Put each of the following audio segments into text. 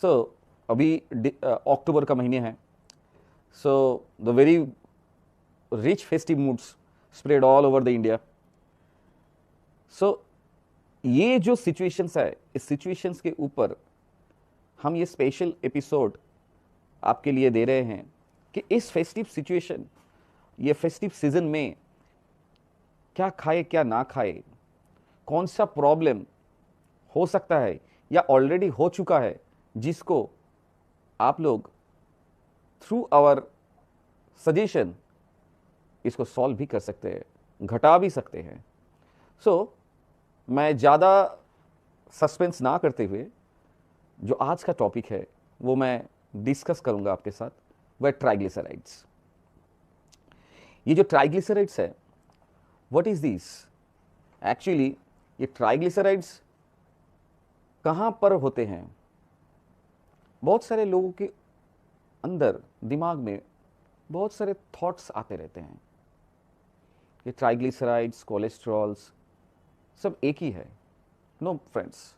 सो अभी अक्टूबर का महीने है. So the very rich festive moods spread all over the India. सो ये जो सिचुएशंस है, इस सिचुएशंस के ऊपर हम ये स्पेशल एपिसोड आपके लिए दे रहे हैं कि इस फेस्टिव सिचुएशन, ये फेस्टिव सीजन में क्या खाए क्या ना खाए, कौन सा प्रॉब्लम हो सकता है या ऑलरेडी हो चुका है जिसको आप लोग थ्रू आवर सजेशन इसको सॉल्व भी कर सकते हैं, घटा भी सकते हैं. सो मैं ज़्यादा सस्पेंस ना करते हुए जो आज का टॉपिक है वो मैं डिस्कस करूंगा आपके साथ, वह ट्राइग्लिसराइड्स. ये जो ट्राइग्लिसराइड्स है, व्हाट इज दिस एक्चुअली? ये ट्राइग्लिसराइड्स कहाँ पर होते हैं? बहुत सारे लोगों के अंदर दिमाग में बहुत सारे थॉट्स आते रहते हैं. ये ट्राइग्लिसराइड्स, कोलेस्ट्रॉल्स सब एक ही है. No friends,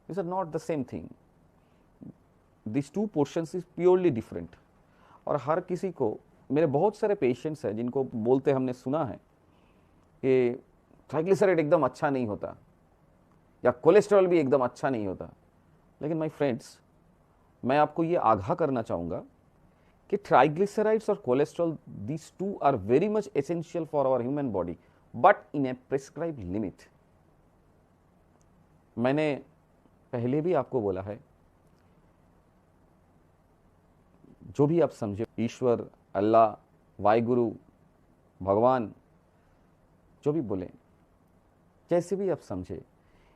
this are not the same thing. This two portions is purely different. और हर किसी को, मेरे बहुत सारे पेशेंट्स हैं जिनको बोलते हमने सुना है कि ट्राइग्लिसराइड एकदम अच्छा नहीं होता या कोलेस्ट्रॉल भी एकदम अच्छा नहीं होता. लेकिन माय फ्रेंड्स, मैं आपको ये आगाह करना चाहूँगा कि ट्राइग्लिसराइड्स और cholesterol, these two are very much essential for our human body, but in a prescribed limit. मैंने पहले भी आपको बोला है, जो भी आप समझे, ईश्वर, अल्लाह, वाहिगुरु, भगवान, जो भी बोले, जैसे भी आप समझे,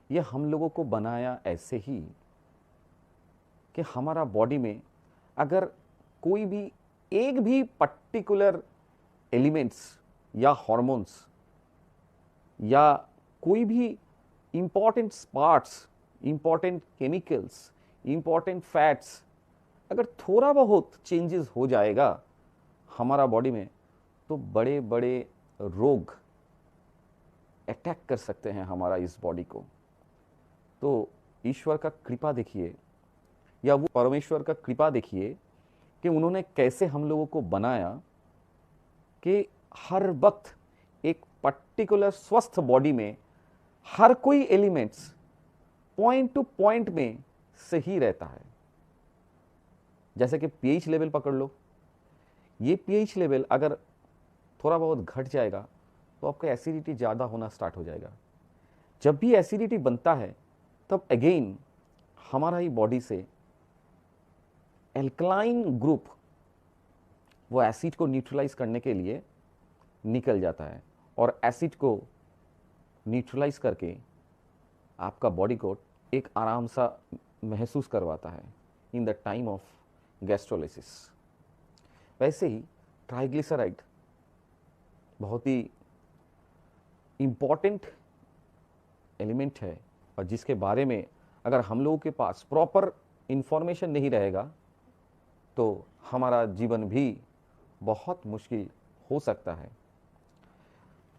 ये हम लोगों को बनाया ऐसे ही कि हमारा बॉडी में अगर कोई भी एक भी पर्टिकुलर एलिमेंट्स या हार्मोन्स या कोई भी important parts, important chemicals, important fats, अगर थोड़ा बहुत चेंजेस हो जाएगा हमारा बॉडी में, तो बड़े बड़े रोग अटैक कर सकते हैं हमारा इस बॉडी को. तो ईश्वर का कृपा देखिए, या वो परमेश्वर का कृपा देखिए कि उन्होंने कैसे हम लोगों को बनाया कि हर वक्त एक पर्टिकुलर स्वस्थ बॉडी में हर कोई एलिमेंट्स पॉइंट टू पॉइंट में सही रहता है. जैसे कि पीएच लेवल पकड़ लो. ये पीएच लेवल अगर थोड़ा बहुत घट जाएगा तो आपका एसिडिटी ज़्यादा होना स्टार्ट हो जाएगा. जब भी एसिडिटी बनता है तब अगेन हमारा ही बॉडी से एल्कलाइन ग्रुप वो एसिड को न्यूट्रलाइज करने के लिए निकल जाता है और एसिड को न्यूट्रलाइज करके आपका बॉडी को एक आराम सा महसूस करवाता है इन द टाइम ऑफ गैस्ट्रोलिसिस. वैसे ही ट्राइग्लिसराइड बहुत ही इम्पॉर्टेंट एलिमेंट है और जिसके बारे में अगर हम लोगों के पास प्रॉपर इंफॉर्मेशन नहीं रहेगा तो हमारा जीवन भी बहुत मुश्किल हो सकता है.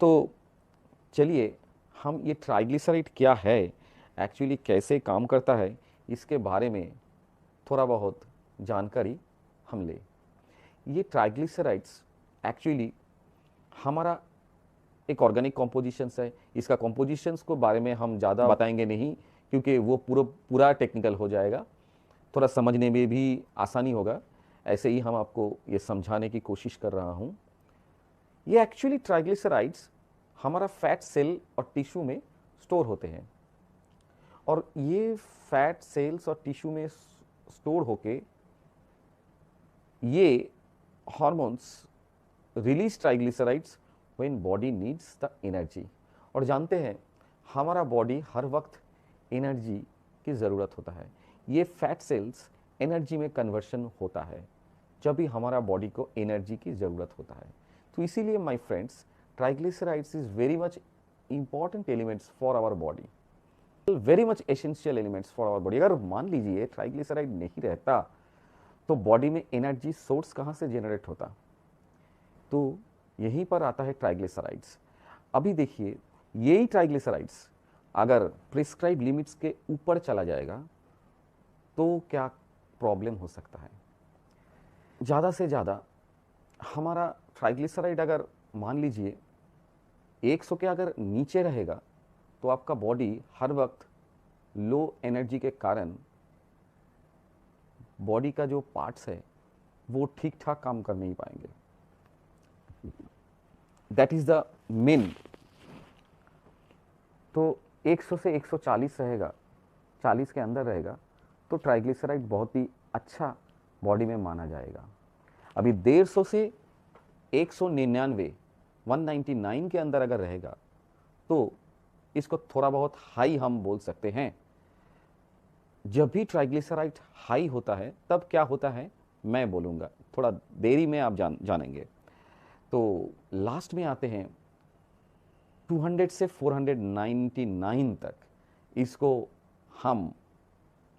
तो चलिए हम ये ट्राइग्लिसराइड क्या है, एक्चुअली कैसे काम करता है, इसके बारे में थोड़ा बहुत जानकारी हम ले. ये ट्राइग्लिसराइड्स एक्चुअली हमारा एक ऑर्गेनिक कॉम्पोजिशंस है. इसका कॉम्पोजिशंस को बारे में हम ज़्यादा बताएंगे नहीं क्योंकि वो पूरा टेक्निकल हो जाएगा, थोड़ा समझने में भी आसानी होगा. ऐसे ही हम आपको ये समझाने की कोशिश कर रहा हूँ. ये एक्चुअली ट्राइग्लिसराइड्स हमारा फैट सेल और टिश्यू में स्टोर होते हैं और ये फैट सेल्स और टिश्यू में स्टोर होके ये hormones release triglycerides when body needs the energy. और जानते हैं हमारा बॉडी हर वक्त एनर्जी की ज़रूरत होता है. ये फैट सेल्स एनर्जी में कन्वर्शन होता है जब भी हमारा बॉडी को एनर्जी की ज़रूरत होता है. तो इसीलिए my friends, triglycerides is very much important elements for our body, very much essential elements for our body. अगर मान लीजिए ट्राइग्लिसराइड नहीं रहता तो बॉडी में एनर्जी सोर्स कहाँ से जनरेट होता? तो यहीं पर आता है ट्राइग्लिसराइड्स. अभी देखिए, यही ट्राइग्लिसराइड्स अगर प्रिस्क्राइब लिमिट्स के ऊपर चला जाएगा तो क्या प्रॉब्लम हो सकता है। ज़्यादा से ज़्यादा हमारा ट्राइग्लिसराइड अगर मान लीजिए 100 के अगर नीचे रहेगा तो आपका बॉडी हर वक्त लो एनर्जी के कारण बॉडी का जो पार्ट्स है वो ठीक ठाक काम कर नहीं पाएंगे। That is the main. तो 100 से 140 रहेगा, 40 के अंदर रहेगा तो ट्राइग्लिसराइड बहुत ही अच्छा बॉडी में माना जाएगा। अभी 150 से 199 199 के अंदर अगर रहेगा तो इसको थोड़ा बहुत हाई हम बोल सकते हैं। जब भी ट्राइग्लिसराइड हाई होता है तब क्या होता है मैं बोलूँगा, थोड़ा देरी में आप जानेंगे। तो लास्ट में आते हैं 200 से 499 तक, इसको हम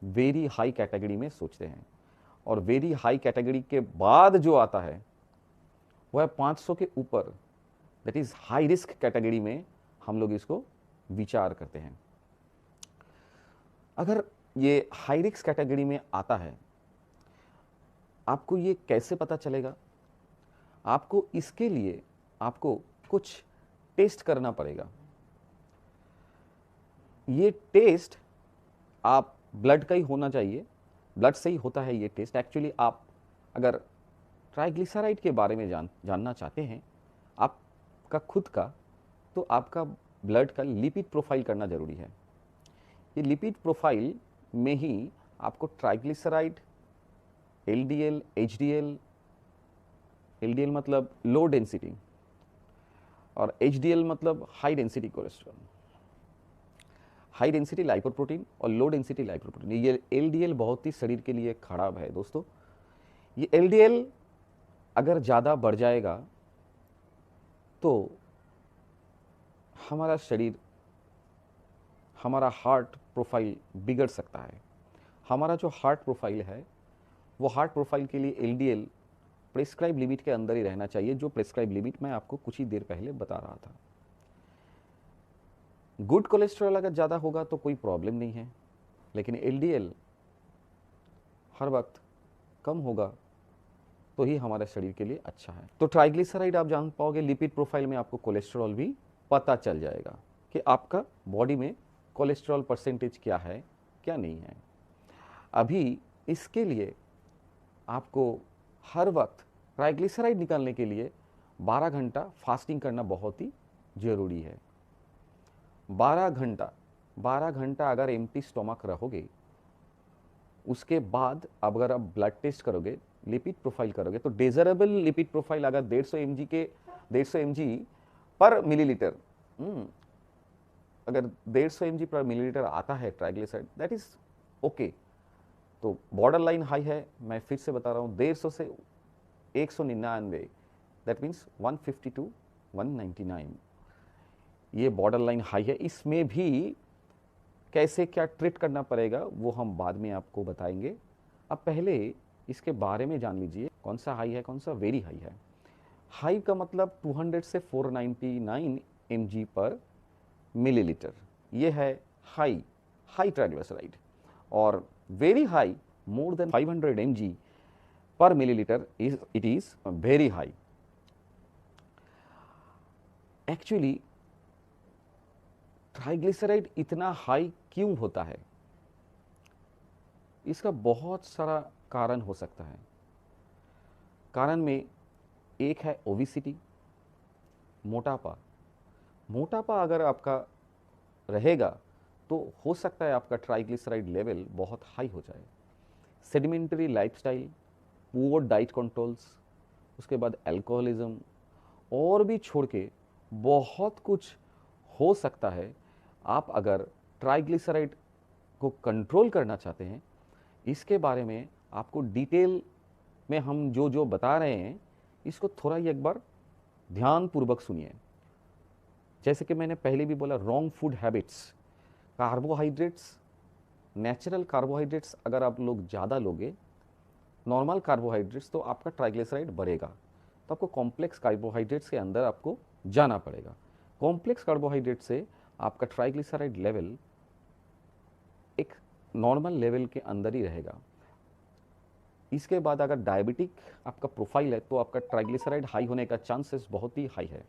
वेरी हाई कैटेगरी में सोचते हैं। और वेरी हाई कैटेगरी के बाद जो आता है वह है 500 के ऊपर, that is high risk category में हम लोग इसको विचार करते हैं। अगर ये हाई रिस्क कैटेगरी में आता है, आपको ये कैसे पता चलेगा? आपको इसके लिए आपको कुछ टेस्ट करना पड़ेगा। ये टेस्ट आप ब्लड का ही होना चाहिए, ब्लड से ही होता है ये टेस्ट। एक्चुअली आप अगर ट्राइग्लिसराइड के बारे में जानना चाहते हैं आपका खुद का, तो आपका ब्लड का लिपिड प्रोफाइल करना जरूरी है। ये लिपिड प्रोफाइल में ही आपको ट्राइग्लिसराइड, एलडीएल, एचडीएल, एलडीएल मतलब लो डेंसिटी और एचडीएल मतलब high density cholesterol, high density lipoprotein और लो डेंसिटी लाइपोप्रोटीन। ये एलडीएल बहुत ही शरीर के लिए खराब है दोस्तों। ये एलडीएल अगर ज़्यादा बढ़ जाएगा तो हमारा शरीर, हमारा हार्ट प्रोफाइल बिगड़ सकता है। हमारा जो हार्ट प्रोफाइल है वो हार्ट प्रोफाइल के लिए एलडीएल प्रेस्क्राइब लिमिट के अंदर ही रहना चाहिए, जो प्रेस्क्राइब लिमिट मैं आपको कुछ ही देर पहले बता रहा था। गुड कोलेस्ट्रॉल अगर ज़्यादा होगा तो कोई प्रॉब्लम नहीं है, लेकिन एलडीएल हर वक्त कम होगा तो ही हमारे शरीर के लिए अच्छा है। तो ट्राइग्लिसराइड आप जान पाओगे, लिपिड प्रोफाइल में आपको कोलेस्ट्रॉल भी पता चल जाएगा कि आपका बॉडी में कोलेस्ट्रॉल परसेंटेज क्या है क्या नहीं है। अभी इसके लिए आपको हर वक्त ट्राइग्लिसराइड निकालने के लिए 12 घंटा फास्टिंग करना बहुत ही ज़रूरी है। 12 घंटा अगर एम्प्टी स्टोमक रहोगे, उसके बाद अगर आप ब्लड टेस्ट करोगे, लिपिड प्रोफाइल करोगे, तो डिजायरेबल लिपिड प्रोफाइल अगर 150 mg पर मिलीलीटर, अगर 150 mg पर मिलीलीटर आता है ट्राइग्लिसराइड, दैट इज ओके। तो बॉर्डर लाइन हाई है, मैं फिर से बता रहा हूँ, 150 से 199, दैट मीन्स 150 टू 199, ये बॉर्डर लाइन हाई है। इसमें भी कैसे क्या ट्रीट करना पड़ेगा वो हम बाद में आपको बताएंगे। अब पहले इसके बारे में जान लीजिए कौन सा हाई है कौन सा वेरी हाई है। हाई का मतलब 200 से 499 mg पर मिलीलीटर, ये है हाई ट्राइग्लिसराइड। और very high more than 500 mg पर millilitre it is very high. Actually triglyceride इतना हाई क्यों होता है? इसका बहुत सारा कारण हो सकता है। कारण में एक है ओबेसिटी, मोटापा। मोटापा अगर आपका रहेगा तो हो सकता है आपका ट्राइग्लिसराइड लेवल बहुत हाई हो जाए। Sedimentary lifestyle, poor diet controls, उसके बाद अल्कोहलिज्म और भी छोड़ के बहुत कुछ हो सकता है। आप अगर ट्राइग्लिसराइड को कंट्रोल करना चाहते हैं, इसके बारे में आपको डिटेल में हम जो जो बता रहे हैं इसको थोड़ा ही एक बार ध्यानपूर्वक सुनिए। जैसे कि मैंने पहले भी बोला, wrong food habits, carbohydrates, natural carbohydrates अगर आप लोग ज़्यादा लोगे, नॉर्मल कार्बोहाइड्रेट्स, तो आपका ट्राइग्लिसराइड बढ़ेगा। तो आपको कॉम्प्लेक्स कार्बोहाइड्रेट्स के अंदर आपको जाना पड़ेगा। कॉम्प्लेक्स कार्बोहाइड्रेट से आपका ट्राइग्लिसराइड लेवल एक नॉर्मल लेवल के अंदर ही रहेगा। इसके बाद अगर डायबिटिक आपका प्रोफाइल है तो आपका ट्राइग्लिसराइड हाई होने का चांसेस बहुत ही हाई है।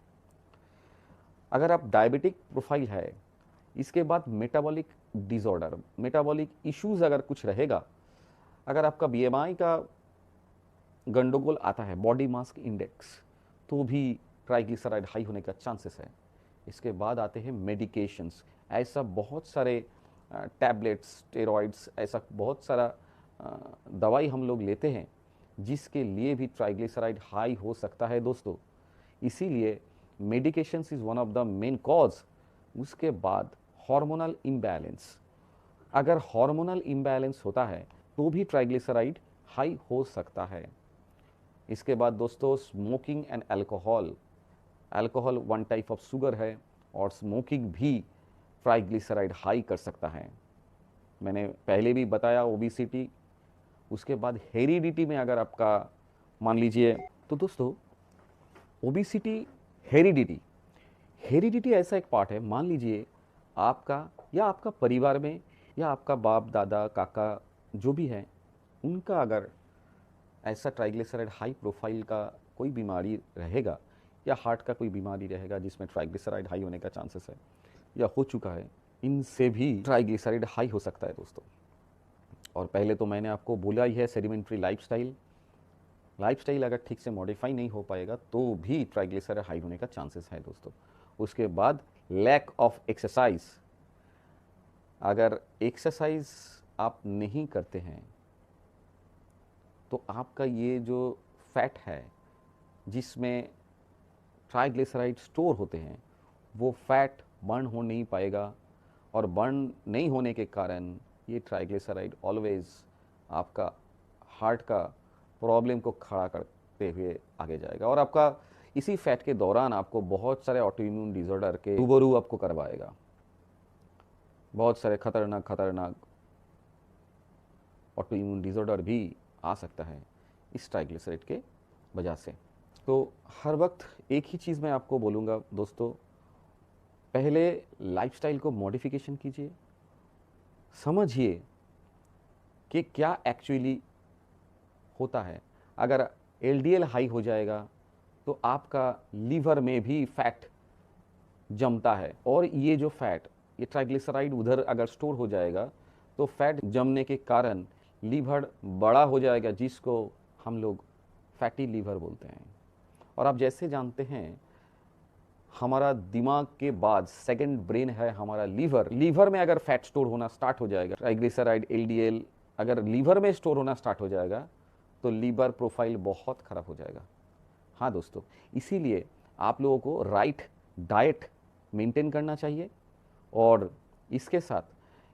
अगर आप डायबिटिक प्रोफाइल है, इसके बाद मेटाबॉलिक डिसऑर्डर, मेटाबॉलिक इश्यूज अगर कुछ रहेगा, अगर आपका बीएमआई का गंडगोल आता है, बॉडी मास इंडेक्स, तो भी ट्राइग्लिसराइड हाई होने का चांसेस है। इसके बाद आते हैं मेडिकेशंस, ऐसा बहुत सारे टैबलेट्स, स्टेरॉइड्स, ऐसा बहुत सारा दवाई हम लोग लेते हैं जिसके लिए भी ट्राइग्लिसराइड हाई हो सकता है दोस्तों। इसीलिए medications is one of the main cause. उसके बाद हार्मोनल इम्बैलेंस, अगर हार्मोनल इम्बैलेंस होता है तो भी ट्राइग्लिसराइड हाई हो सकता है। इसके बाद दोस्तों smoking and alcohol, alcohol one type of sugar है और स्मोकिंग भी ट्राइग्लिसराइड हाई कर सकता है। मैंने पहले भी बताया ओबेसिटी। उसके बाद हेरिडिटी में अगर आपका मान लीजिए, तो दोस्तों ओबेसिटी, हेरिडिटी, हेरिडिटी ऐसा एक पार्ट है, मान लीजिए आपका या आपका परिवार में या आपका बाप दादा काका जो भी है उनका अगर ऐसा ट्राइग्लिसराइड हाई प्रोफाइल का कोई बीमारी रहेगा या हार्ट का कोई बीमारी रहेगा जिसमें ट्राइग्लिसराइड हाई होने का चांसेस है या हो चुका है, इनसे भी ट्राइग्लिसराइड हाई हो सकता है दोस्तों। और पहले तो मैंने आपको बोला ही है, सेडिमेंट्री लाइफस्टाइल अगर ठीक से मॉडिफाई नहीं हो पाएगा तो भी ट्राइग्लिसराइड हाई होने का चांसेस है दोस्तों। उसके बाद लैक ऑफ एक्सरसाइज, अगर एक्सरसाइज आप नहीं करते हैं तो आपका ये जो फैट है जिसमें ट्राइग्लिसराइड स्टोर होते हैं वो फैट बर्न हो नहीं पाएगा, और बर्न नहीं होने के कारण ये ट्राइग्लिसराइड ऑलवेज आपका हार्ट का प्रॉब्लम को खड़ा करते हुए आगे जाएगा, और आपका इसी फैट के दौरान आपको बहुत सारे ऑटोइम्यून डिसऑर्डर के रूबरू आपको करवाएगा। बहुत सारे खतरनाक ऑटोइम्यून डिसऑर्डर भी आ सकता है इस ट्राइग्लिसराइड के वजह से। तो हर वक्त एक ही चीज़ मैं आपको बोलूँगा दोस्तों, पहले लाइफस्टाइल को मॉडिफिकेशन कीजिए, समझिए कि क्या एक्चुअली होता है। अगर एलडीएल हाई हो जाएगा तो आपका लीवर में भी फैट जमता है, और ये जो फैट, ये ट्राइग्लिसराइड उधर अगर स्टोर हो जाएगा तो फैट जमने के कारण लीवर बड़ा हो जाएगा, जिसको हम लोग फैटी लीवर बोलते हैं। और आप जैसे जानते हैं हमारा दिमाग के बाद सेकंड ब्रेन है हमारा लीवर। लीवर में अगर फैट स्टोर होना स्टार्ट हो जाएगा, ट्राइग्लिसराइड, एलडीएल अगर लीवर में स्टोर होना स्टार्ट हो जाएगा तो लीवर प्रोफाइल बहुत ख़राब हो जाएगा। हाँ दोस्तों, इसीलिए आप लोगों को राइट डाइट मेंटेन करना चाहिए, और इसके साथ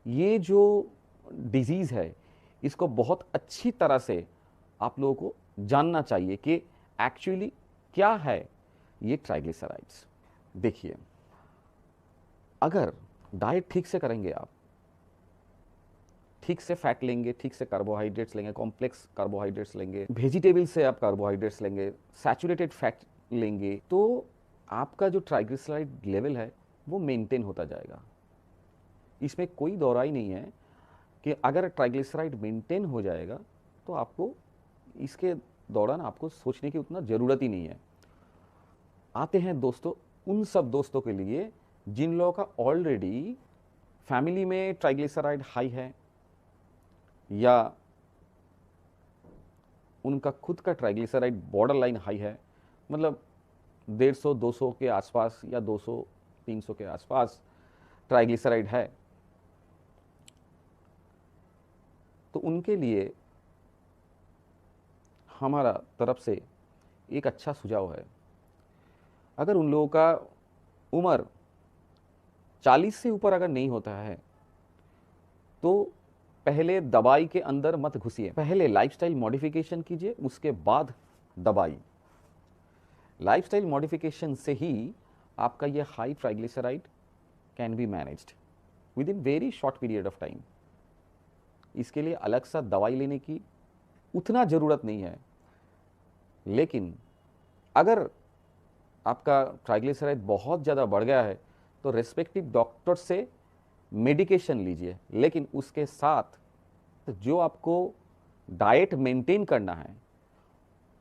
ये जो डिजीज़ है इसको बहुत अच्छी तरह से आप लोगों को जानना चाहिए कि एक्चुअली क्या है ये ट्राइग्लिसराइड्स। देखिए, अगर डाइट ठीक से करेंगे, आप ठीक से फैट लेंगे, ठीक से कार्बोहाइड्रेट्स लेंगे, कॉम्प्लेक्स कार्बोहाइड्रेट्स लेंगे, वेजिटेबल से आप कार्बोहाइड्रेट्स लेंगे, सैचुरेटेड फैट लेंगे, तो आपका जो ट्राइग्लिसराइड लेवल है वो मेंटेन होता जाएगा। इसमें कोई दौराई नहीं है कि अगर ट्राइग्लिसराइड मेंटेन हो जाएगा तो आपको इसके दौरान आपको सोचने की उतना ज़रूरत ही नहीं है। आते हैं दोस्तों उन सब दोस्तों के लिए जिन लोगों का ऑलरेडी फैमिली में ट्राइग्लिसराइड हाई है, या उनका खुद का ट्राइग्लिसराइड बॉर्डर लाइन हाई है, मतलब 150-200 के आसपास या 200-300 के आसपास ट्राइग्लिसराइड है, तो उनके लिए हमारा तरफ से एक अच्छा सुझाव है। अगर उन लोगों का उम्र 40 से ऊपर अगर नहीं होता है तो पहले दवाई के अंदर मत घुसिए, पहले लाइफस्टाइल मॉडिफिकेशन कीजिए, उसके बाद दवाई। लाइफस्टाइल मॉडिफिकेशन से ही आपका ये high triglyceride can be managed with in very short period of time. इसके लिए अलग सा दवाई लेने की उतना ज़रूरत नहीं है, लेकिन अगर आपका ट्राइग्लिसराइड बहुत ज़्यादा बढ़ गया है तो रेस्पेक्टिव डॉक्टर से मेडिकेशन लीजिए, लेकिन उसके साथ जो आपको डाइट मेंटेन करना है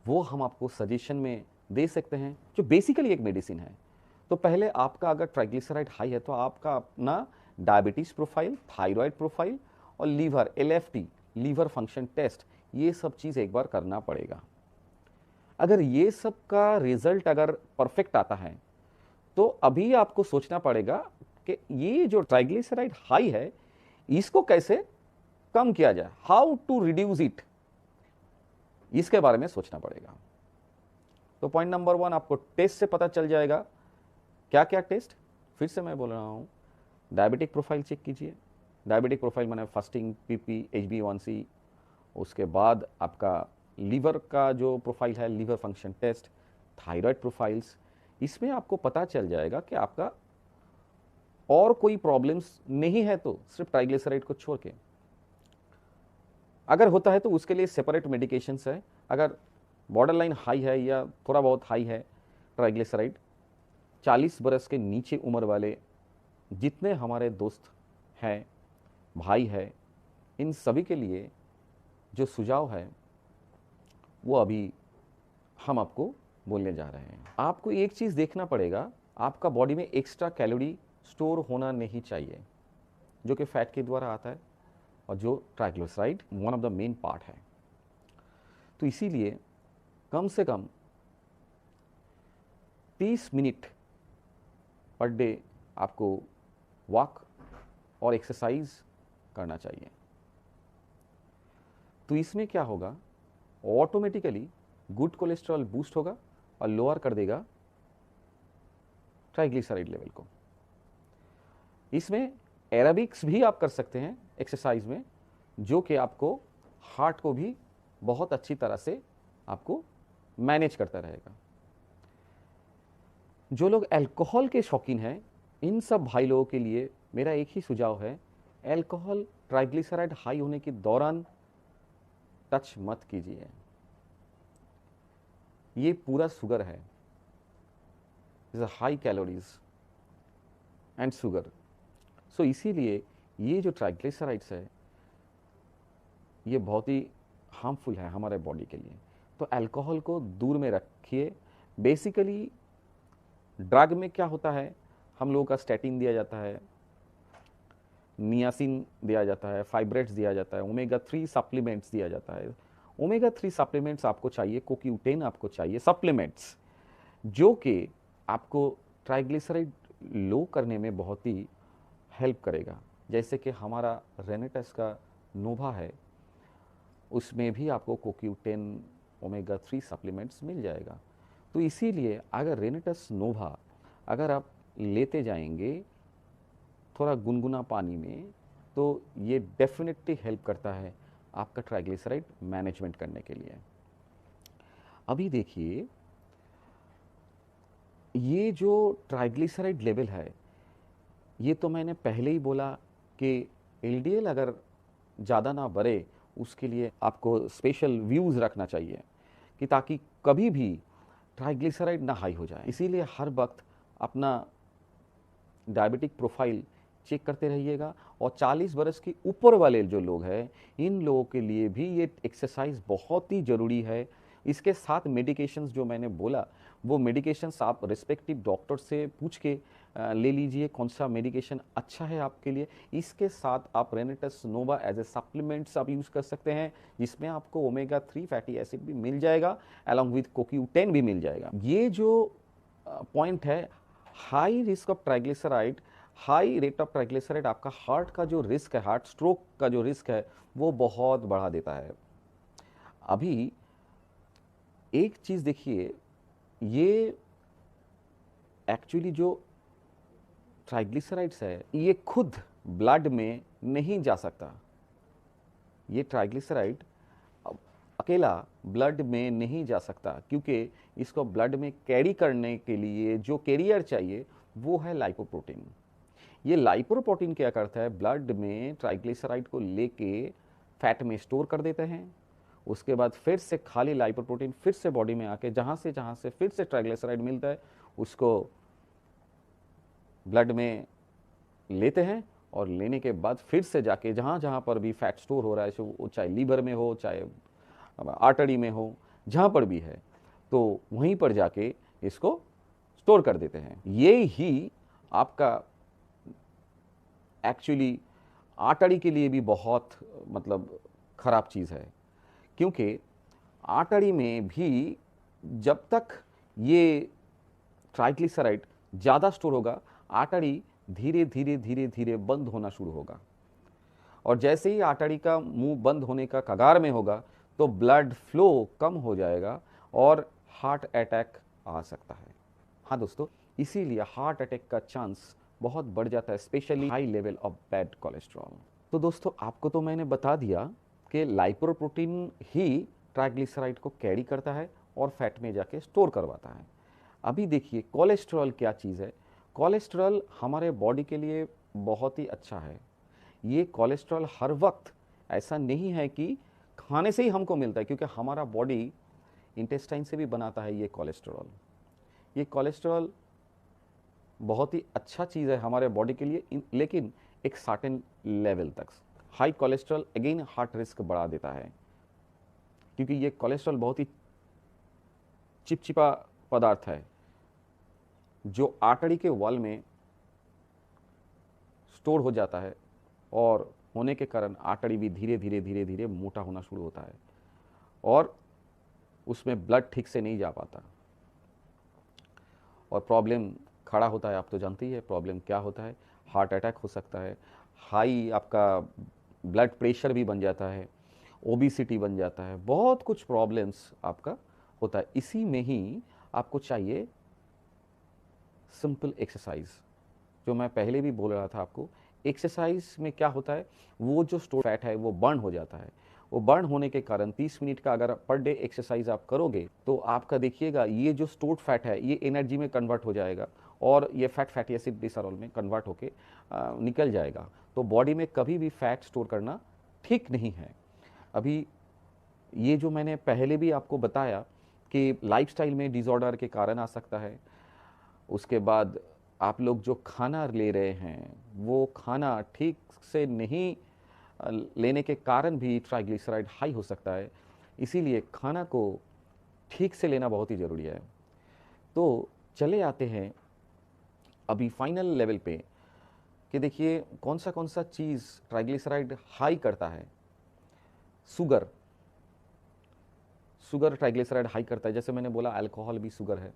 वो हम आपको सजेशन में दे सकते हैं, जो बेसिकली एक मेडिसिन है। तो पहले आपका अगर ट्राइग्लिसराइड हाई है तो आपका अपना डायबिटीज प्रोफाइल, थायराइड प्रोफाइल और liver LFT liver function test, ये सब चीज़ एक बार करना पड़ेगा। अगर ये सब का रिजल्ट अगर परफेक्ट आता है तो अभी आपको सोचना पड़ेगा कि ये जो ट्राइग्लिसराइड हाई है इसको कैसे कम किया जाए, हाउ टू रिड्यूस इट, इसके बारे में सोचना पड़ेगा। तो पॉइंट नंबर 1 आपको टेस्ट से पता चल जाएगा। क्या क्या टेस्ट, फिर से मैं बोल रहा हूं, डायबिटिक प्रोफाइल चेक कीजिए। डायबिटिक प्रोफाइल माने फास्टिंग, PP, HbA1c, उसके बाद आपका लीवर का जो प्रोफाइल है, liver function test, thyroid profiles, इसमें आपको पता चल जाएगा कि आपका और कोई प्रॉब्लम्स नहीं है तो सिर्फ ट्राइग्लिसराइड को छोड़ के। अगर होता है तो उसके लिए सेपरेट मेडिकेशंस है। अगर बॉर्डरलाइन हाई है या थोड़ा बहुत हाई है ट्राइग्लिसराइड, 40 बरस के नीचे उम्र वाले जितने हमारे दोस्त हैं, भाई है, इन सभी के लिए जो सुझाव है वो अभी हम आपको बोलने जा रहे हैं। आपको एक चीज़ देखना पड़ेगा, आपका बॉडी में एक्स्ट्रा कैलोरी स्टोर होना नहीं चाहिए, जो कि फैट के द्वारा आता है और जो triglyceride one of the main part है। तो इसीलिए कम से कम 30 मिनट पर डे आपको वॉक और एक्सरसाइज करना चाहिए। तो इसमें क्या होगा, ऑटोमेटिकली गुड कोलेस्ट्रॉल बूस्ट होगा और लोअर कर देगा ट्राइग्लिसराइड लेवल को। इसमें एरोबिक्स भी आप कर सकते हैं एक्सरसाइज में, जो कि आपको हार्ट को भी बहुत अच्छी तरह से आपको मैनेज करता रहेगा। जो लोग अल्कोहल के शौकीन हैं, इन सब भाई लोगों के लिए मेरा एक ही सुझाव है, अल्कोहल ट्राइग्लिसराइड हाई होने के दौरान टच मत कीजिए। ये पूरा शुगर है, is high calories and sugar. So इसीलिए ये जो ट्राइग्लिसराइड्स है ये बहुत ही हार्मफुल है हमारे बॉडी के लिए। तो अल्कोहल को दूर में रखिए। बेसिकली ड्रग में क्या होता है, हम लोगों का स्टैटिन दिया जाता है, नियासिन दिया जाता है, फाइब्रेट्स दिया जाता है, ओमेगा 3 सप्लीमेंट्स दिया जाता है। ओमेगा 3 सप्लीमेंट्स आपको चाहिए, CoQ10 आपको चाहिए, सप्लीमेंट्स जो कि आपको ट्राइग्लिसराइड लो करने में बहुत ही हेल्प करेगा। जैसे कि हमारा रेनेटस का नोवा है, उसमें भी आपको CoQ10 ओमेगा 3 सप्लीमेंट्स मिल जाएगा। तो इसीलिए अगर रेनेटस नोवा अगर आप लेते जाएंगे थोड़ा गुनगुना पानी में, तो ये डेफिनेटली हेल्प करता है आपका ट्राइग्लिसराइड मैनेजमेंट करने के लिए। अभी देखिए, ये जो ट्राइग्लिसराइड लेवल है, ये तो मैंने पहले ही बोला कि LDL अगर ज़्यादा ना बढ़े उसके लिए आपको स्पेशल व्यूज़ रखना चाहिए कि ताकि कभी भी ट्राइग्लिसराइड ना हाई हो जाए। इसीलिए हर वक्त अपना डायबिटिक प्रोफाइल चेक करते रहिएगा। और 40 बरस के ऊपर वाले जो लोग हैं, इन लोगों के लिए भी ये एक्सरसाइज बहुत ही ज़रूरी है। इसके साथ मेडिकेशंस जो मैंने बोला, वो मेडिकेशंस आप रिस्पेक्टिव डॉक्टर से पूछ के ले लीजिए कौन सा मेडिकेशन अच्छा है आपके लिए। इसके साथ आप Renatus Nova as a supplements आप यूज़ कर सकते हैं, जिसमें आपको ओमेगा 3 फैटी एसिड भी मिल जाएगा, अलॉन्ग विथ CoQ10 भी मिल जाएगा। ये जो पॉइंट है, high risk of triglyceride, high rate of triglyceride आपका हार्ट का जो रिस्क है, हार्ट स्ट्रोक का जो रिस्क है, वो बहुत बढ़ा देता है। अभी एक चीज़ देखिए, ये एक्चुअली जो ट्राइग्लिसराइड्स है ये खुद ब्लड में नहीं जा सकता। ये ट्राइग्लिसराइड अकेला ब्लड में नहीं जा सकता, क्योंकि इसको ब्लड में कैरी करने के लिए जो कैरियर चाहिए वो है लाइपोप्रोटीन। ये लाइपोप्रोटीन क्या करता है, ब्लड में ट्राइग्लिसराइड को लेके फैट में स्टोर कर देते हैं। उसके बाद फिर से खाली लाइपोप्रोटीन फिर से बॉडी में आके जहाँ से फिर से ट्राइग्लिसराइड मिलता है उसको ब्लड में लेते हैं, और लेने के बाद फिर से जाके जहाँ जहाँ पर भी फैट स्टोर हो रहा है, वो चाहे लीवर में हो, चाहे आर्टरी में हो, जहाँ पर भी है, तो वहीं पर जाके इसको स्टोर कर देते हैं। ये ही आपका एक्चुअली आर्टरी के लिए भी बहुत मतलब ख़राब चीज़ है, क्योंकि आर्टरी में भी जब तक ये ट्राइग्लिसराइड ज़्यादा स्टोर होगा, आर्टरी धीरे धीरे धीरे धीरे बंद होना शुरू होगा, और जैसे ही आर्टरी का मुंह बंद होने का कगार में होगा तो ब्लड फ्लो कम हो जाएगा और हार्ट अटैक आ सकता है। हाँ दोस्तों, इसीलिए हार्ट अटैक का चांस बहुत बढ़ जाता है, specially high level of bad cholesterol. तो दोस्तों, आपको तो मैंने बता दिया कि लाइपोप्रोटीन ही ट्राइग्लिसराइड को कैरी करता है और फैट में जाके स्टोर करवाता है। अभी देखिए कोलेस्ट्रॉल क्या चीज़ है। कोलेस्ट्रॉल हमारे बॉडी के लिए बहुत ही अच्छा है। ये कोलेस्ट्रॉल हर वक्त ऐसा नहीं है कि खाने से ही हमको मिलता है, क्योंकि हमारा बॉडी इंटेस्टाइन से भी बनाता है ये कोलेस्ट्रॉल। ये कोलेस्ट्रॉल बहुत ही अच्छा चीज़ है हमारे बॉडी के लिए, लेकिन एक सर्टेन लेवल तक। High cholesterol again heart risk बढ़ा देता है, क्योंकि ये कोलेस्ट्रॉल बहुत ही चिपचिपा पदार्थ है जो आर्टरी के वॉल में स्टोर हो जाता है, और होने के कारण आर्टरी भी धीरे धीरे धीरे धीरे मोटा होना शुरू होता है और उसमें ब्लड ठीक से नहीं जा पाता और प्रॉब्लम खड़ा होता है। आप तो जानते ही है प्रॉब्लम क्या होता है। हार्ट अटैक हो सकता है, हाई आपका ब्लड प्रेशर भी बन जाता है, ओबेसिटी बन जाता है, बहुत कुछ प्रॉब्लम्स आपका होता है। इसी में ही आपको चाहिए सिंपल एक्सरसाइज, जो मैं पहले भी बोल रहा था आपको। एक्सरसाइज में क्या होता है, वो जो स्टोर फैट है वो बर्न हो जाता है। वो बर्न होने के कारण 30 मिनट का अगर पर डे एक्सरसाइज आप करोगे तो आपका देखिएगा ये जो स्टोर्ड फैट है ये एनर्जी में कन्वर्ट हो जाएगा और ये फैटी एसिड ग्लिसरॉल में कन्वर्ट होके निकल जाएगा। तो बॉडी में कभी भी फैट स्टोर करना ठीक नहीं है। अभी ये जो मैंने पहले भी आपको बताया कि लाइफस्टाइल में डिसऑर्डर के कारण आ सकता है। उसके बाद आप लोग जो खाना ले रहे हैं वो खाना ठीक से नहीं लेने के कारण भी ट्राइग्लिसराइड हाई हो सकता है। इसीलिए खाना को ठीक से लेना बहुत ही ज़रूरी है। तो चले आते हैं अभी फाइनल लेवल पे कि देखिए कौन सा चीज़ ट्राइग्लिसराइड हाई करता है। शुगर ट्राइग्लिसराइड हाई करता है। जैसे मैंने बोला अल्कोहल भी शुगर है।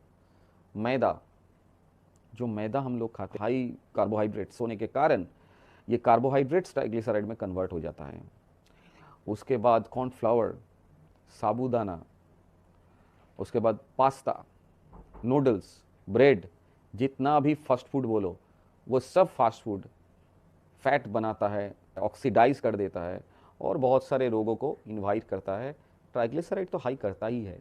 मैदा, जो मैदा हम लोग खाते हैं हाई कार्बोहाइड्रेट्स होने के कारण ये कार्बोहाइड्रेट्स ट्राइग्लिसराइड में कन्वर्ट हो जाता है। उसके बाद कॉर्नफ्लावर, साबूदाना, उसके बाद पास्ता, नूडल्स, ब्रेड, जितना भी फास्ट फूड बोलो वो सब फास्ट फूड फैट बनाता है, ऑक्सीडाइज कर देता है और बहुत सारे रोगों को इनवाइट करता है। ट्राइग्लिसराइड तो हाई करता ही है।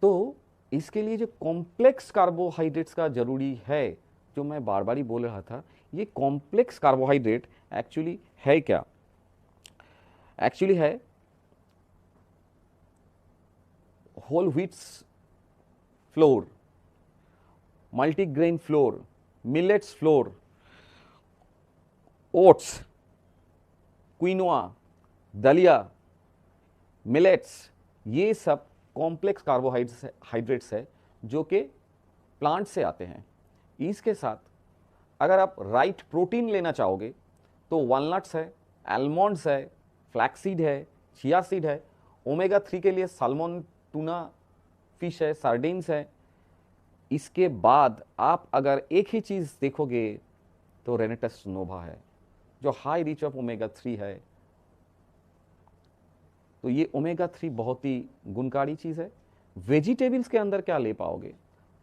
तो इसके लिए जो कॉम्प्लेक्स कार्बोहाइड्रेट्स का ज़रूरी है, जो मैं बार बार ही बोल रहा था, ये कॉम्प्लेक्स कार्बोहाइड्रेट एक्चुअली है क्या? एक्चुअली है whole wheats flour, multigrain flour, millets flour, oats, quinoa, दलिया, मिलेट्स, ये सब कॉम्प्लेक्स कार्बोहाइड्रेट्स है जो कि प्लांट से आते हैं। इसके साथ अगर आप राइट प्रोटीन लेना चाहोगे तो वॉलनट्स है, आलमंड्स है, फ्लैक्सीड है, चिया सीड है। ओमेगा 3 के लिए साल्मन, टूना फिश है, सार्डिन्स है। इसके बाद आप अगर एक ही चीज़ देखोगे तो रेनेटस नोवा है जो हाई रिच ऑफ ओमेगा 3 है। तो ये ओमेगा 3 बहुत ही गुणकारी चीज़ है। वेजिटेबल्स के अंदर क्या ले पाओगे?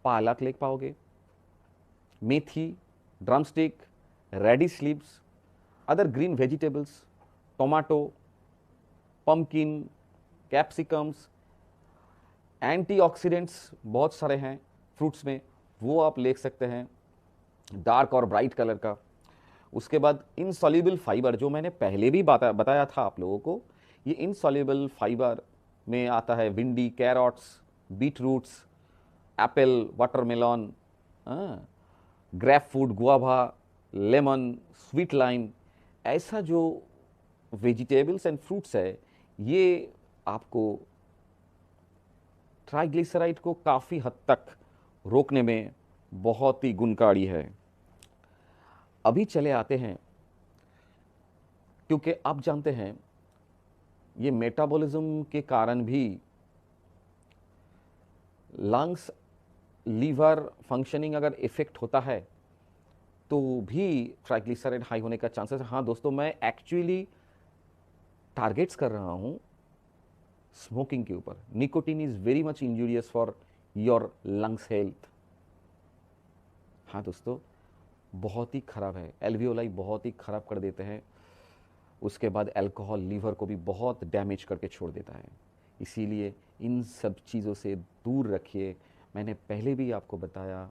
पालक ले पाओगे, मेथी, drumstick, radish leaves, other green vegetables, tomato, pumpkin, capsicums, antioxidants बहुत सारे हैं फ्रूट्स में, वो आप ले सकते हैं डार्क और ब्राइट कलर का। उसके बाद इनसॉल्युबल फाइबर, जो मैंने पहले भी बताया था आप लोगों को, ये इनसॉल्युबल फाइबर में आता है भिंडी, carrots, beet roots, apple, watermelon, grapefruit, guava, lemon, sweet lime. ऐसा जो वेजिटेबल्स एंड फ्रूट्स है ये आपको ट्राइग्लिसराइड को काफ़ी हद तक रोकने में बहुत ही गुणकारी है। अभी चले आते हैं, क्योंकि आप जानते हैं ये मेटाबॉलिज्म के कारण भी लंग्स, लीवर फंक्शनिंग अगर इफेक्ट होता है तो भी ट्राइग्लिसराइड हाई होने का चांसेस है। हाँ दोस्तों, मैं एक्चुअली टारगेट्स कर रहा हूं स्मोकिंग के ऊपर। Nicotine is very much injurious for your lungs health. हाँ दोस्तों, बहुत ही खराब है, एल्वियोलाई बहुत ही खराब कर देते हैं। उसके बाद अल्कोहल लीवर को भी बहुत डैमेज करके छोड़ देता है। इसीलिए इन सब चीज़ों से दूर रखिए। मैंने पहले भी आपको बताया,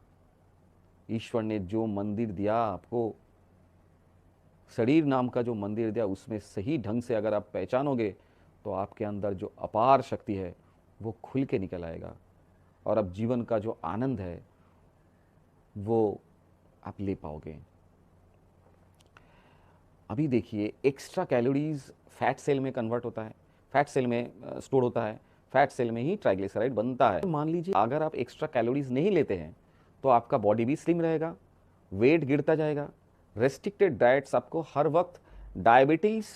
ईश्वर ने जो मंदिर दिया आपको, शरीर नाम का जो मंदिर दिया, उसमें सही ढंग से अगर आप पहचानोगे तो आपके अंदर जो अपार शक्ति है वो खुल के निकल आएगा, और अब जीवन का जो आनंद है वो आप ले पाओगे। अभी देखिए, एक्स्ट्रा कैलोरीज फैट सेल में कन्वर्ट होता है, फैट सेल में स्टोर होता है, फैट सेल में ही ट्राइग्लिसराइड बनता है। मान लीजिए अगर आप एक्स्ट्रा कैलोरीज नहीं लेते हैं तो आपका बॉडी भी स्लिम रहेगा, वेट गिरता जाएगा। रेस्ट्रिक्टेड डाइट्स आपको हर वक्त डायबिटीज,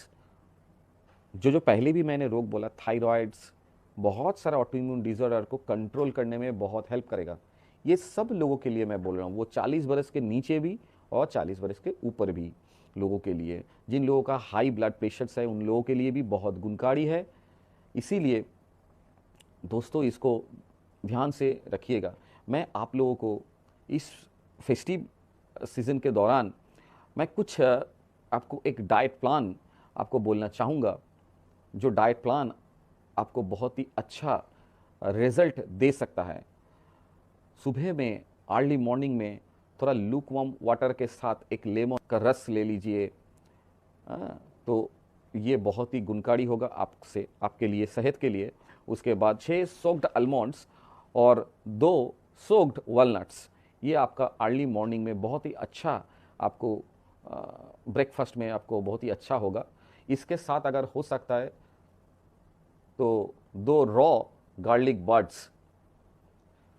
जो पहले भी मैंने रोग बोला, थायराइड्स, बहुत सारा ऑटोइम्यून डिसऑर्डर को कंट्रोल करने में बहुत हेल्प करेगा। ये सब लोगों के लिए मैं बोल रहा हूँ, वो 40 बरस के नीचे भी और 40 बरस के ऊपर भी लोगों के लिए। जिन लोगों का हाई ब्लड प्रेशर है उन लोगों के लिए भी बहुत गुणकारी है। इसीलिए दोस्तों इसको ध्यान से रखिएगा। मैं आप लोगों को इस फेस्टिव सीज़न के दौरान मैं कुछ आपको एक डाइट प्लान आपको बोलना चाहूँगा, जो डाइट प्लान आपको बहुत ही अच्छा रिजल्ट दे सकता है। सुबह में अर्ली मॉर्निंग में थोड़ा लूकवार्म वाटर के साथ एक लेमन का रस ले लीजिए, तो ये बहुत ही गुणकारी होगा आपसे, आपके लिए, सेहत के लिए। उसके बाद 6 सोक्ड आलमंड्स और 2 सोक्ड वॉलनट्स, ये आपका अर्ली मॉर्निंग में बहुत ही अच्छा आपको ब्रेकफास्ट में आपको बहुत ही अच्छा होगा। इसके साथ अगर हो सकता है तो 2 रॉ गार्लिक बड्स।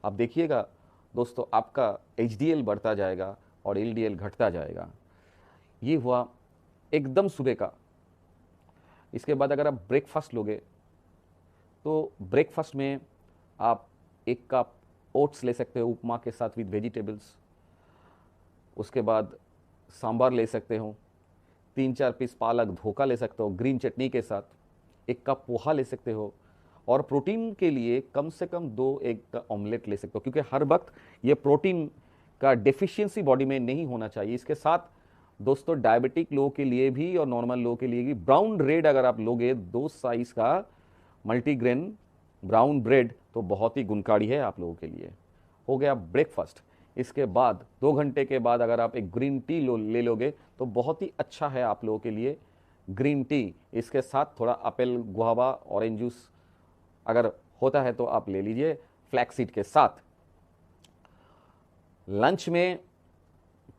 आप देखिएगा दोस्तों, आपका HDL बढ़ता जाएगा और LDL घटता जाएगा। ये हुआ एकदम सुबह का। इसके बाद अगर आप ब्रेकफास्ट लोगे तो ब्रेकफास्ट में आप 1 कप ओट्स ले सकते हो उपमा के साथ विद वेजिटेबल्स। उसके बाद सांभर ले सकते हो, 3-4 पीस पालक धोखा ले सकते हो ग्रीन चटनी के साथ, 1 कप पोहा ले सकते हो, और प्रोटीन के लिए कम से कम 2 एग का ऑमलेट ले सकते हो, क्योंकि हर वक्त ये प्रोटीन का डेफिशिएंसी बॉडी में नहीं होना चाहिए। इसके साथ दोस्तों डायबिटिक लोगों के लिए भी और नॉर्मल लोगों के लिए भी ब्राउन ब्रेड अगर आप लोगे 2 साइज का मल्टीग्रेन ब्राउन ब्रेड, तो बहुत ही गुणकारी है आप लोगों के लिए। हो गया ब्रेकफास्ट। इसके बाद 2 घंटे के बाद अगर आप एक ग्रीन टी ले लोगे तो बहुत ही अच्छा है आप लोगों के लिए ग्रीन टी। इसके साथ थोड़ा एप्पल, गुआवा, ऑरेंज जूस अगर होता है तो आप ले लीजिए फ्लैक्सीड के साथ। लंच में,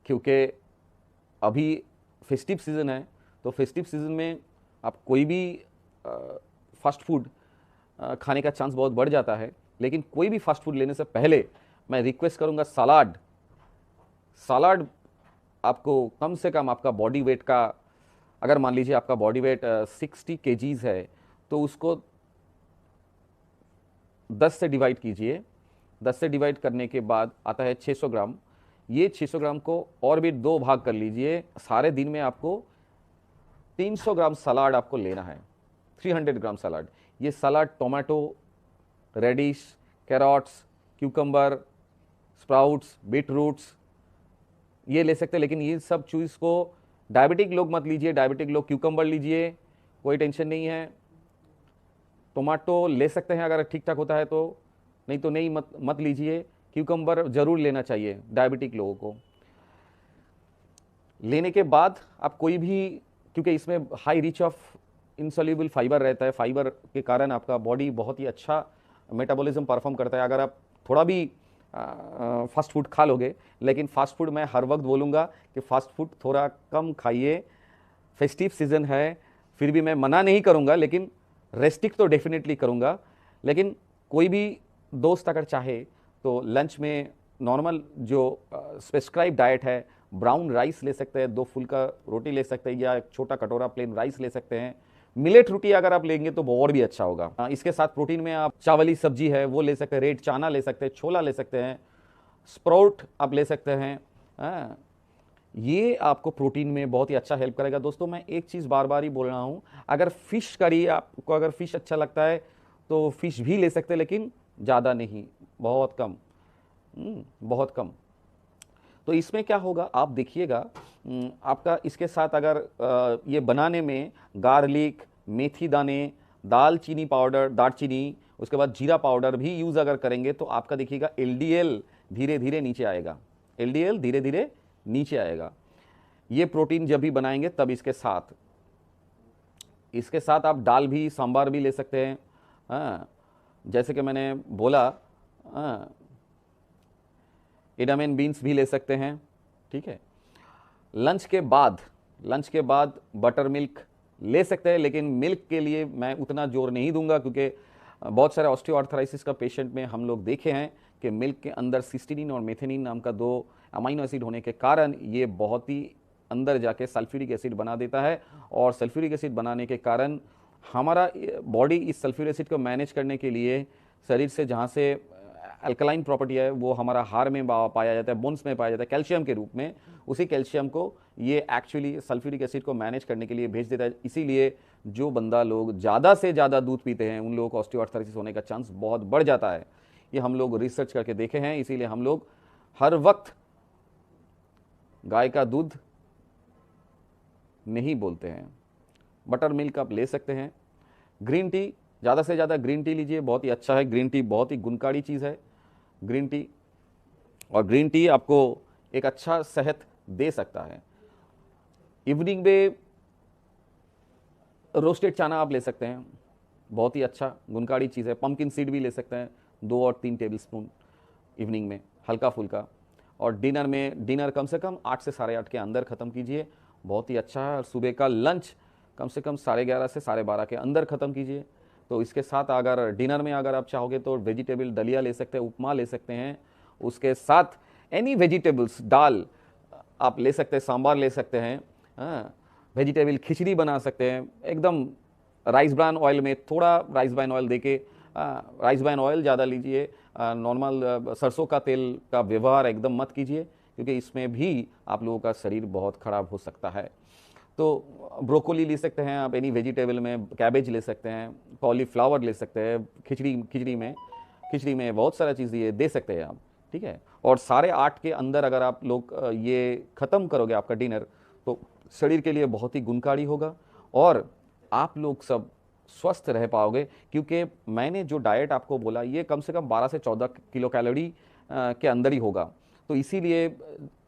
क्योंकि अभी फेस्टिव सीज़न है, तो फेस्टिव सीज़न में आप कोई भी फास्ट फूड खाने का चांस बहुत बढ़ जाता है, लेकिन कोई भी फास्ट फूड लेने से पहले मैं रिक्वेस्ट करूंगा सलाड आपको कम से कम आपका बॉडी वेट का, अगर मान लीजिए आपका बॉडी वेट 60 kgs है तो उसको 10 से डिवाइड कीजिए। 10 से डिवाइड करने के बाद आता है 600 ग्राम। ये 600 ग्राम को और भी 2 भाग कर लीजिए। सारे दिन में आपको 300 ग्राम सलाद आपको लेना है, 300 ग्राम सलाद। ये salad tomato, radish, carrots, cucumber, sprouts, beetroots ये ले सकते हैं। लेकिन ये सब चीज़ को डायबिटिक लोग मत लीजिए। डायबिटिक लोग क्यूकम्बर लीजिए, कोई टेंशन नहीं है। टोमेटो ले सकते हैं अगर ठीक ठाक होता है तो, नहीं तो नहीं मत लीजिए। क्यूकम्बर जरूर लेना चाहिए डायबिटिक लोगों को। लेने के बाद आप कोई भी, क्योंकि इसमें high rich of insoluble fibre रहता है, फाइबर के कारण आपका बॉडी बहुत ही अच्छा मेटाबॉलिज्म परफॉर्म करता है। अगर आप थोड़ा भी फास्ट फूड खा लोगे, लेकिन फास्ट फूड मैं हर वक्त बोलूँगा कि फास्ट फूड थोड़ा कम खाइए। फेस्टिव सीज़न है, फिर भी मैं मना नहीं करूँगा, लेकिन रेस्ट्रिक्ट तो डेफिनेटली करूँगा, लेकिन कोई भी दोस्त अगर चाहे तो लंच में नॉर्मल जो प्रिस्क्राइब डाइट है, ब्राउन राइस ले सकते हैं, 2 फुल्का रोटी ले सकते हैं, या एक छोटा कटोरा प्लेन राइस ले सकते हैं। मिलेट रोटी अगर आप लेंगे तो और भी अच्छा होगा। इसके साथ प्रोटीन में आप चावली सब्जी है वो ले सकते हैं, रेड चाना ले सकते हैं, छोला ले सकते हैं, स्प्राउट आप ले सकते हैं। ये आपको प्रोटीन में बहुत ही अच्छा हेल्प करेगा। दोस्तों मैं एक चीज़ बार बार ही बोल रहा हूँ, अगर फिश करी आपको, अगर फिश अच्छा लगता है तो फिश भी ले सकते हैं, लेकिन ज़्यादा नहीं, बहुत कम, बहुत कम। तो इसमें क्या होगा आप देखिएगा, आपका इसके साथ अगर ये बनाने में गार्लिक, मेथी दाने, दालचीनी पाउडर, दालचीनी, उसके बाद जीरा पाउडर भी यूज़ अगर करेंगे तो आपका देखिएगा LDL धीरे धीरे नीचे आएगा, LDL धीरे धीरे नीचे आएगा। ये प्रोटीन जब भी बनाएंगे तब इसके साथ आप दाल भी, सांबार भी ले सकते हैं। जैसे कि मैंने बोला, एडामेन बीन्स भी ले सकते हैं, ठीक है। लंच के बाद बटर मिल्क ले सकते हैं, लेकिन मिल्क के लिए मैं उतना जोर नहीं दूंगा, क्योंकि बहुत सारे ऑस्टियोआर्थराइटिस का पेशेंट में हम लोग देखे हैं कि मिल्क के अंदर सिस्टीनिन और मेथेनिन नाम का 2 अमाइनो एसिड होने के कारण ये बहुत ही अंदर जाके सल्फ्यूरिक एसिड बना देता है, और सल्फ्यूरिक एसिड बनाने के कारण हमारा बॉडी इस सल्फ्यूरिक एसिड को मैनेज करने के लिए शरीर से जहाँ से अल्कलाइन प्रॉपर्टी है वो हमारा हार में पाया जाता है, बोन्स में पाया जाता है कैल्शियम के रूप में, उसी कैल्शियम को ये एक्चुअली सल्फ्यूरिक एसिड को मैनेज करने के लिए भेज देता है। इसीलिए जो बंदा लोग ज़्यादा से ज़्यादा दूध पीते हैं उन लोगों को ऑस्टियोआर्थराइटिस होने का चांस बहुत बढ़ जाता है। ये हम लोग रिसर्च करके देखे हैं, इसीलिए हम लोग हर वक्त गाय का दूध नहीं बोलते हैं। बटर मिल्क आप ले सकते हैं। ग्रीन टी, ज़्यादा से ज़्यादा ग्रीन टी लीजिए, बहुत ही अच्छा है। ग्रीन टी बहुत ही गुणकारी चीज़ है ग्रीन टी, और ग्रीन टी आपको एक अच्छा सेहत दे सकता है। इवनिंग में रोस्टेड चना आप ले सकते हैं, बहुत ही अच्छा गुणकारी चीज़ है। पंपकिन सीड भी ले सकते हैं, 2 और 3 टेबलस्पून इवनिंग में, हल्का फुल्का। और डिनर कम से कम 8 से 8:30 के अंदर ख़त्म कीजिए, बहुत ही अच्छा है। और सुबह का लंच कम से कम 11:30 से 12:30 के अंदर ख़त्म कीजिए। तो इसके साथ अगर डिनर में अगर आप चाहोगे तो वेजिटेबल दलिया ले सकते हैं, उपमा ले सकते हैं, उसके साथ एनी वेजिटेबल्स, दाल आप ले सकते हैं, सांबार ले सकते हैं, वेजिटेबल खिचड़ी बना सकते हैं, एकदम राइस ब्रान ऑयल में, थोड़ा राइस ब्रान ऑयल देके, राइस ब्रान ऑयल ज़्यादा लीजिए, नॉर्मल सरसों का तेल का व्यवहार एकदम मत कीजिए, क्योंकि इसमें भी आप लोगों का शरीर बहुत ख़राब हो सकता है। तो ब्रोकोली ले सकते हैं आप, एनी वेजिटेबल में कैबेज ले सकते हैं, कॉलीफ्लावर ले सकते हैं, खिचड़ी में बहुत सारा चीज़ ये दे सकते हैं आप, ठीक है। और 8:30 के अंदर अगर आप लोग ये ख़त्म करोगे आपका डिनर, तो शरीर के लिए बहुत ही गुणकारी होगा, और आप लोग सब स्वस्थ रह पाओगे। क्योंकि मैंने जो डाइट आपको बोला ये कम से कम 12 से 14 किलो कैलोरी के अंदर ही होगा। तो इसीलिए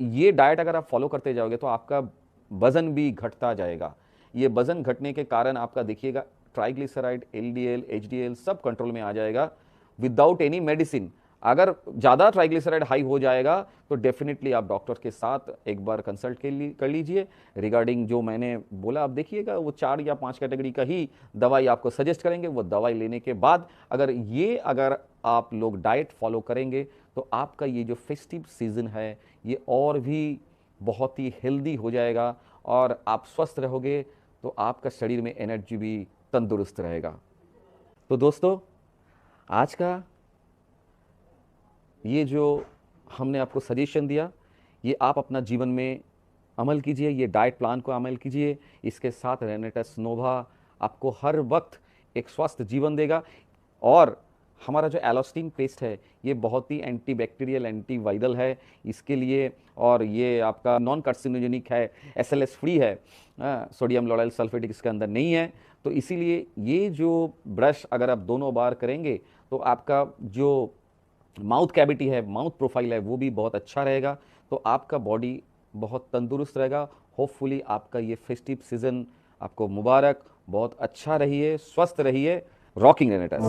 ये डाइट अगर आप फॉलो करते जाओगे तो आपका वज़न भी घटता जाएगा। ये वज़न घटने के कारण आपका देखिएगा ट्राइग्लिसराइड, LDL, HDL सब कंट्रोल में आ जाएगा विदाउट एनी मेडिसिन। अगर ज़्यादा ट्राइग्लिसराइड हाई हो जाएगा तो डेफिनेटली आप डॉक्टर के साथ एक बार कंसल्ट कर लीजिए रिगार्डिंग जो मैंने बोला। आप देखिएगा वो 4 या 5 कैटेगरी का ही दवाई आपको सजेस्ट करेंगे। वो दवाई लेने के बाद अगर आप लोग डाइट फॉलो करेंगे तो आपका ये जो फेस्टिव सीज़न है ये और भी बहुत ही हेल्दी हो जाएगा, और आप स्वस्थ रहोगे तो आपका शरीर में एनर्जी भी तंदुरुस्त रहेगा। तो दोस्तों आज का ये जो हमने आपको सजेशन दिया ये आप अपना जीवन में अमल कीजिए, ये डाइट प्लान को अमल कीजिए। इसके साथ रेनेटस नोवा आपको हर वक्त एक स्वस्थ जीवन देगा। और हमारा जो एलोस्टिन पेस्ट है ये बहुत ही एंटीबैक्टीरियल, एंटीवायरल है इसके लिए, और ये आपका नॉन कार्सिनोजेनिक है, SLS फ्री है, सोडियम लॉरेल सल्फेट इसके अंदर नहीं है। तो इसीलिए ये जो ब्रश अगर आप दोनों बार करेंगे तो आपका जो माउथ कैविटी है, माउथ प्रोफाइल है, वो भी बहुत अच्छा रहेगा। तो आपका बॉडी बहुत तंदुरुस्त रहेगा। होपफुली आपका ये फेस्टिव सीज़न आपको मुबारक, बहुत अच्छा रहिए, स्वस्थ रहिए। रॉकिंग रेनेटस।